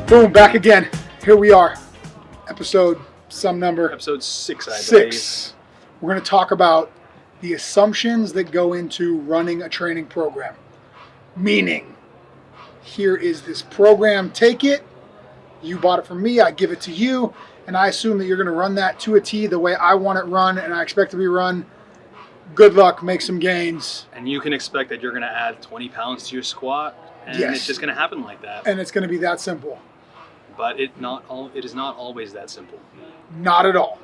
Boom, back again. Here we are. Episode some number. Episode 6, I believe. 6. We're going to talk about the assumptions that go into running a training program. Meaning, here is this program, take it. You bought it from me, I give it to you, and I assume that you're going to run that to a T the way I want it run and I expect to be run. Good luck, make some gains. And you can expect that you're going to add 20 pounds to your squat, and Yes. it's just going to happen like that. And it's going to be that simple. But it is not always that simple. Not at all.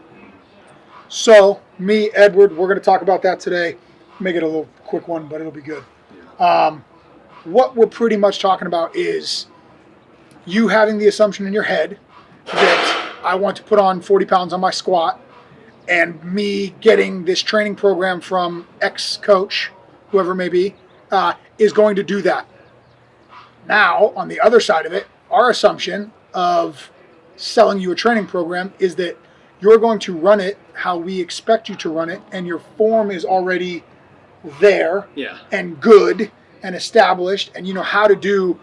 So, me, Edward, we're going to talk about that today. Make it a little quick one, but it'll be good. What we're pretty much talking about is you having the assumption in your head that I want to put on 40 pounds on my squat, and me getting this training program from X coach, whoever it may be, is going to do that. Now, on the other side of it, our assumption of selling you a training program is that you're going to run it how we expect you to run it, and your form is already there and good and established, and you know how to do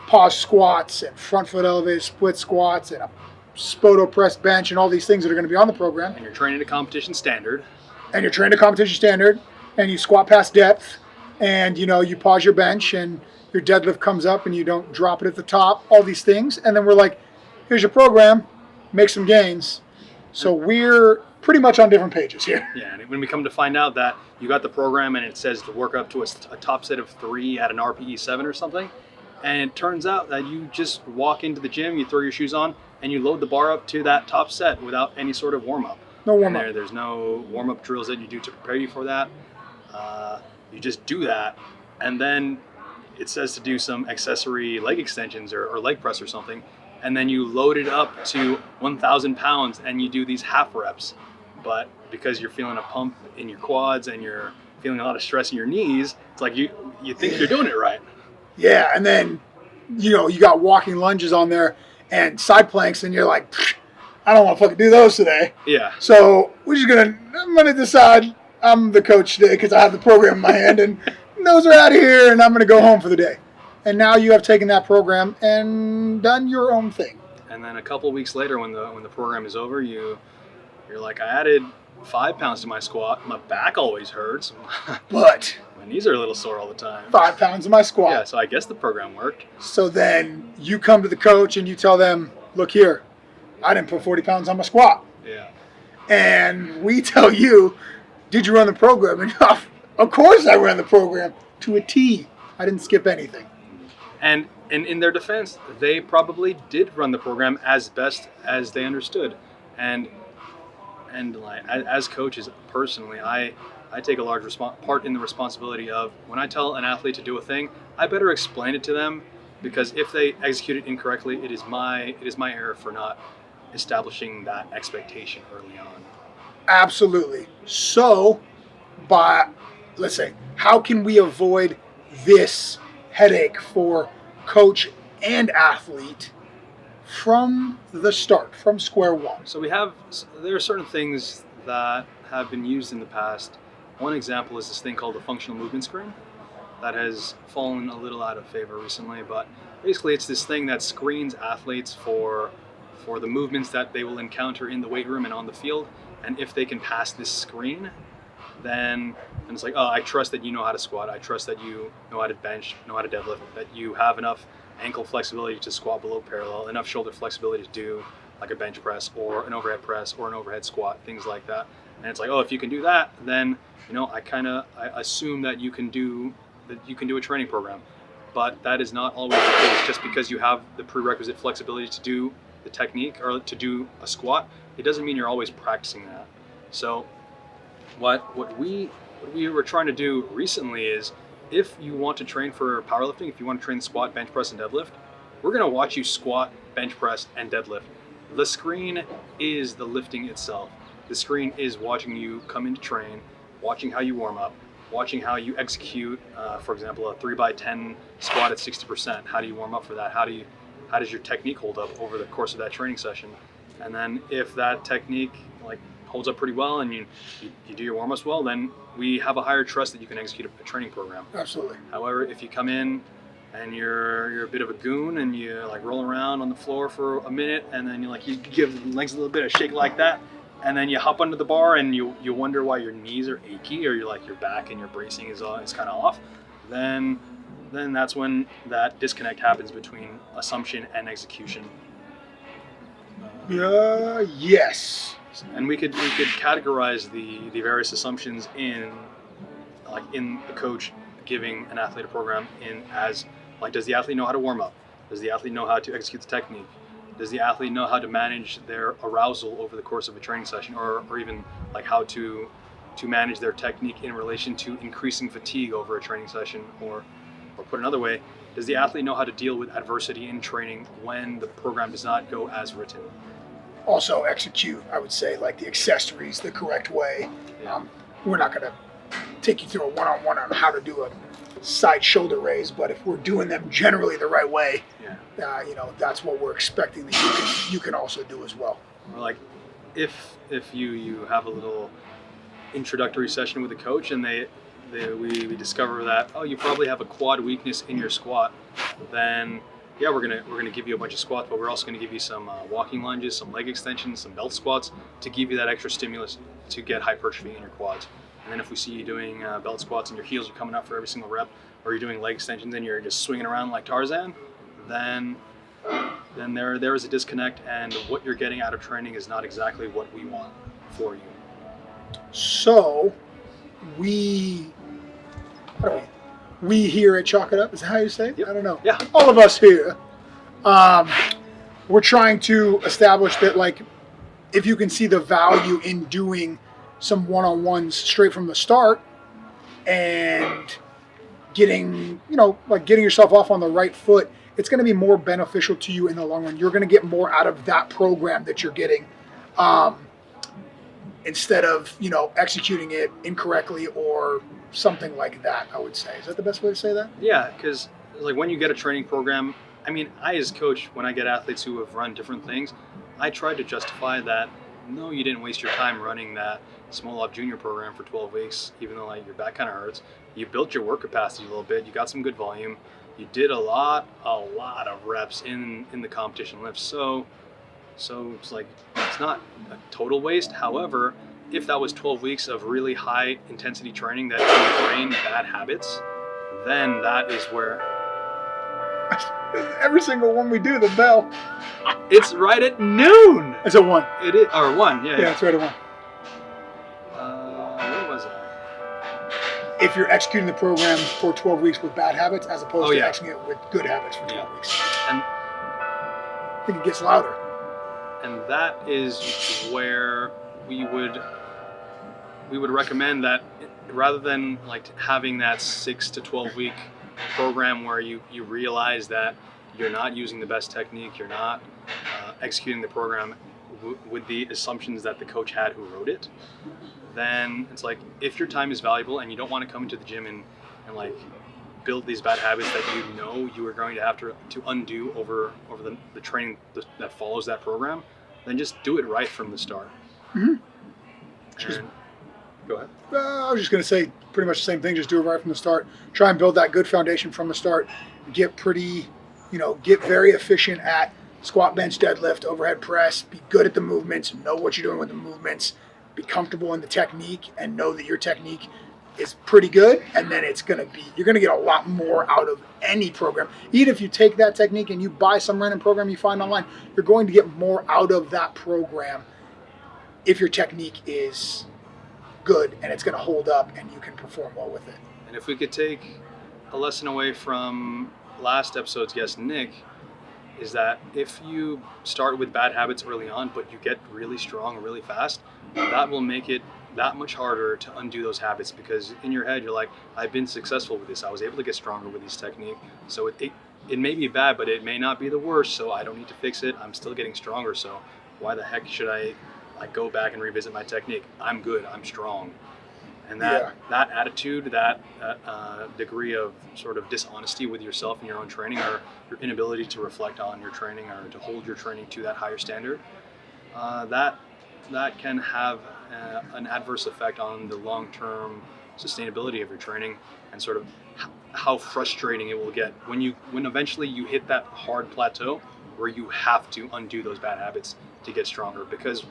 pause squats and front foot elevated split squats and a spoto press bench and all these things that are going to be on the program. And you're training to competition standard. And you're trained to competition standard, and you squat past depth, and you pause your bench, and your deadlift comes up and you don't drop it at the top, all these things. And then we're like, here's your program, make some gains. So we're pretty much on different pages here. Yeah, and when we come to find out that you got the program and it says to work up to a top set of 3 at an RPE 7 or something, and it turns out that you just walk into the gym, you throw your shoes on, and you load the bar up to that top set without any sort of warm-up. No warm-up. There's no warm-up drills that you do to prepare you for that. You just do that, and then it says to do some accessory leg extensions or leg press or something, and then you load it up to 1,000 pounds and you do these half reps. But because you're feeling a pump in your quads and you're feeling a lot of stress in your knees, it's like you think you're doing it right. Yeah, and then you got walking lunges on there and side planks, and you're like, I don't want to fucking do those today. Yeah. So I'm gonna decide I'm the coach today because I have the program in my hand, and those are out of here, and I'm gonna go home for the day. And now you have taken that program and done your own thing. And then a couple weeks later, when the program is over, you're like, I added 5 pounds to my squat. My back always hurts, but my knees are a little sore all the time. 5 pounds in my squat. Yeah, so I guess the program worked. So then you come to the coach and you tell them, look here, I didn't put 40 pounds on my squat. Yeah. And we tell you, did you run the program? And of course I ran the program to a T. I didn't skip anything. And in their defense, they probably did run the program as best as they understood. And like, as coaches, personally, I take a large part in the responsibility of when I tell an athlete to do a thing, I better explain it to them, because if they execute it incorrectly, it is my error for not establishing that expectation early on. Absolutely. So, let's say, how can we avoid this headache for coach and athlete from the start, from square one? So there are certain things that have been used in the past. One example is this thing called the functional movement screen that has fallen a little out of favor recently, but basically it's this thing that screens athletes for the movements that they will encounter in the weight room and on the field. And if they can pass this screen, then it's like, oh, I trust that you know how to squat. I trust that you know how to bench, know how to deadlift, that you have enough ankle flexibility to squat below parallel, enough shoulder flexibility to do like a bench press or an overhead press or an overhead squat, things like that. And it's like, oh, if you can do that, then I assume that you can do a training program. But that is not always the case. Just because you have the prerequisite flexibility to do the technique or to do a squat, it doesn't mean you're always practicing that. So what we were trying to do recently is, if you want to train for powerlifting, if you want to train squat, bench press, and deadlift, we're going to watch you squat, bench press, and deadlift. The screen is the lifting itself. The screen is watching you come in to train, watching how you warm up, watching how you execute, for example, a 3x10 squat at 60%. How do you warm up for that? How does your technique hold up over the course of that training session? And then if that technique holds up pretty well and you do your warm-ups well, then we have a higher trust that you can execute a training program. Absolutely. However, if you come in and you're a bit of a goon, and you like roll around on the floor for a minute, and then you give the legs a little bit of shake like that, and then you hop under the bar, and you wonder why your knees are achy, or you're like your back and your bracing is kind of off. Then that's when that disconnect happens between assumption and execution. Yes. And we could categorize the various assumptions in the coach giving an athlete a program in as like, does the athlete know how to warm up? Does the athlete know how to execute the technique? Does the athlete know how to manage their arousal over the course of a training session, or even like how to manage their technique in relation to increasing fatigue over a training session, or put another way, does the athlete know how to deal with adversity in training when the program does not go as written? Also execute, I would say, like the accessories the correct way. Yeah. We're not going to take you through a one-on-one on how to do a side shoulder raise, but if we're doing them generally the right way, that's what we're expecting that you can also do as well. Or like if you have a little introductory session with a coach and we discover that, oh, you probably have a quad weakness in your squat, then yeah, we're gonna give you a bunch of squats, but we're also gonna give you some walking lunges, some leg extensions, some belt squats to give you that extra stimulus to get hypertrophy in your quads. And then if we see you doing belt squats and your heels are coming up for every single rep, or you're doing leg extensions and you're just swinging around like Tarzan, then there is a disconnect, and what you're getting out of training is not exactly what we want for you. So we here at Chalk It Up, is that how you say it? Yep. I don't know. Yeah. All of us here, we're trying to establish that, like, if you can see the value in doing some one-on-ones straight from the start and getting yourself off on the right foot, it's going to be more beneficial to you in the long run. You're going to get more out of that program that you're getting, instead of executing it incorrectly or something like that. I would say, is that the best way to say that? Yeah, because like when you get a training program, I mean, I as coach, when I get athletes who have run different things, I try to justify that no, you didn't waste your time running that small op junior program for 12 weeks, even though like your back kind of hurts. You built your work capacity a little bit. You got some good volume. You did a lot of reps in the competition lifts. So it's like, it's not a total waste. However, if that was 12 weeks of really high intensity training that ingrained bad habits, then that is where Every single one we do, the bell. it's right at noon. It's at 1. It is, or 1, yeah. Yeah, it's right at 1. What was it? If you're executing the program for 12 weeks with bad habits, as opposed to yeah. executing it with good habits for 12 weeks. And I think it gets louder. And that is where we would recommend that rather than like having that 6 to 12 week program where you realize that you're not using the best technique, you're not executing the program with the assumptions that the coach had who wrote it, then it's like, if your time is valuable and you don't want to come into the gym and like build these bad habits that you are going to have to undo over the training that follows that program, then just do it right from the start. Mm-hmm. Go ahead. I was just going to say pretty much the same thing. Just do it right from the start. Try and build that good foundation from the start. Get very efficient at squat, bench, deadlift, overhead press. Be good at the movements. Know what you're doing with the movements. Be comfortable in the technique and know that your technique is pretty good. And then you're going to get a lot more out of any program. Even if you take that technique and you buy some random program you find online, you're going to get more out of that program if your technique is good and it's going to hold up and you can perform well with it. And if we could take a lesson away from last episode's guest, Nick, is that if you start with bad habits early on, but you get really strong really fast, that will make it that much harder to undo those habits, because in your head you're like, I've been successful with this. I was able to get stronger with this technique. So it may be bad, but it may not be the worst. So I don't need to fix it. I'm still getting stronger. So why the heck should I go back and revisit my technique? I'm good. I'm strong. And that attitude, that degree of sort of dishonesty with yourself and your own training, or your inability to reflect on your training or to hold your training to that higher standard, that can have an adverse effect on the long-term sustainability of your training and sort of how frustrating it will get when eventually you hit that hard plateau where you have to undo those bad habits to get stronger. Because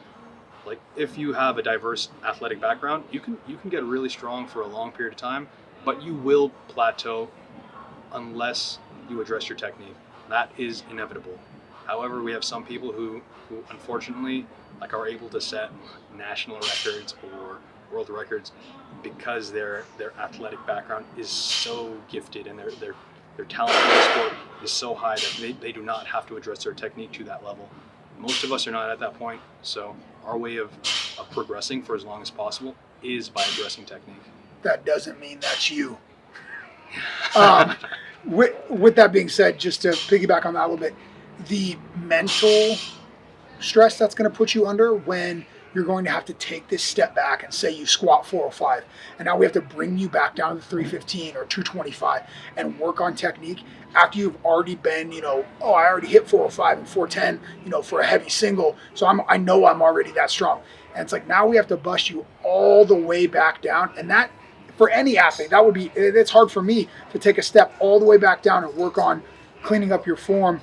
like if you have a diverse athletic background, you can get really strong for a long period of time, but you will plateau unless you address your technique. That is inevitable. However, we have some people who unfortunately like are able to set national records or world records because their athletic background is so gifted and their talent in the sport is so high that they do not have to address their technique to that level. Most of us are not at that point, so our way of progressing for as long as possible is by addressing technique. That doesn't mean that's you. With that being said, just to piggyback on that a little bit, the mental stress that's going to put you under when you're going to have to take this step back and say you squat 405, and now we have to bring you back down to 315 or 225 and work on technique after you've already been, I already hit 405 and 410, for a heavy single, so I know I'm already that strong. And it's like now we have to bust you all the way back down, and that for any athlete, it's hard for me to take a step all the way back down and work on cleaning up your form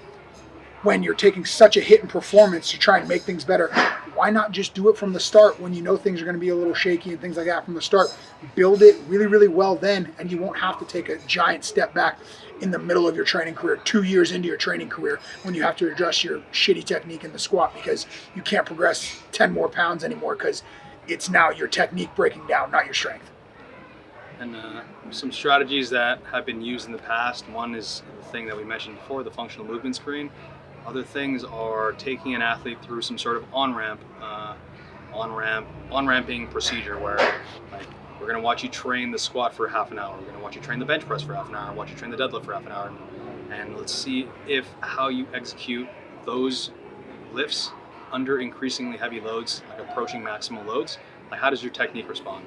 when you're taking such a hit in performance to try and make things better. Why not just do it from the start when you know things are going to be a little shaky and things like that from the start? Build it really, really well then, and you won't have to take a giant step back in the middle of your training career, 2 years into your training career, when you have to address your shitty technique in the squat because you can't progress 10 more pounds anymore because it's now your technique breaking down, not your strength. And some strategies that have been used in the past. One is the thing that we mentioned before, the functional movement screen. Other things are taking an athlete through some sort of on-ramping procedure where like we're going to watch you train the squat for half an hour. We're going to watch you train the bench press for half an hour. Watch you train the deadlift for half an hour. And let's see if how you execute those lifts under increasingly heavy loads, like approaching maximal loads. Like how does your technique respond?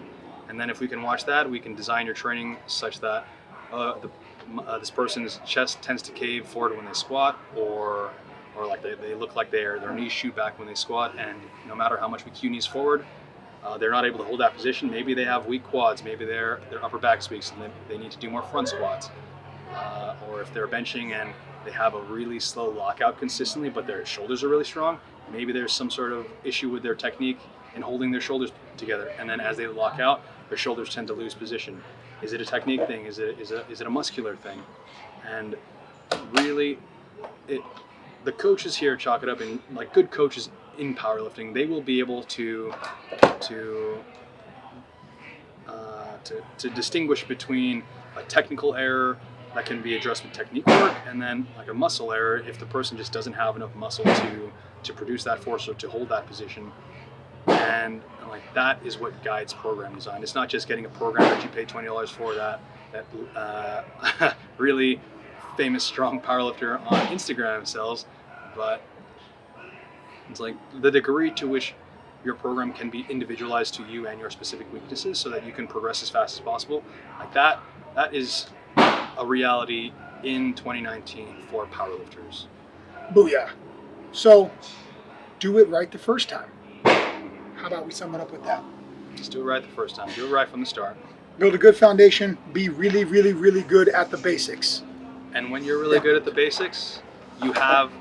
And then if we can watch that, we can design your training such that this person's chest tends to cave forward when they squat, or like they look like their knees shoot back when they squat, and no matter how much we cue knees forward, they're not able to hold that position. Maybe they have weak quads, maybe their upper back's weak, so they need to do more front squats. Or if they're benching and they have a really slow lockout consistently, but their shoulders are really strong, maybe there's some sort of issue with their technique in holding their shoulders together, and then as they lock out, their shoulders tend to lose position. Is it a technique thing? Is it a muscular thing? And really, the coaches here chalk it up, and like good coaches in powerlifting, they will be able to distinguish between a technical error that can be addressed with technique work, and then like a muscle error if the person just doesn't have enough muscle to produce that force or to hold that position. And like that is what guides program design. It's not just getting a program that you pay $20 for that really famous strong powerlifter on Instagram sells, but it's like the degree to which your program can be individualized to you and your specific weaknesses so that you can progress as fast as possible. Like that is a reality in 2019 for powerlifters. Booyah. So do it right the first time. How about we sum it up with that? Just do it right the first time. Do it right from the start. Build a good foundation. Be really, really, really good at the basics. And when you're really good at the basics, you have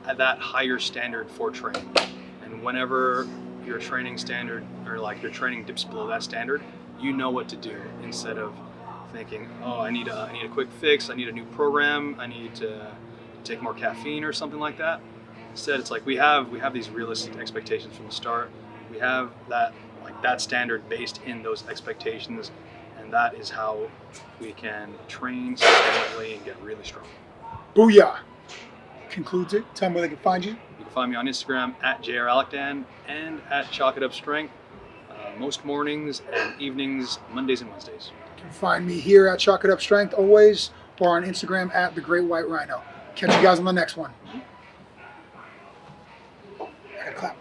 that higher standard for training. And whenever your training standard or like your training dips below that standard, you know what to do instead of thinking, oh, I need a quick fix. I need a new program. I need to take more caffeine or something like that. Instead, it's like we have these realistic expectations from the start. We have that standard based in those expectations, and that is how we can train sustainably and get really strong. Booyah! Concludes it. Tell them where they can find you. You can find me on Instagram at JRAlekdan and at Chalk It Up Strength, most mornings and evenings, Mondays and Wednesdays. You can find me here at Chalk It Up Strength always, or on Instagram at The Great White Rhino. Catch you guys on the next one. I gotta clap.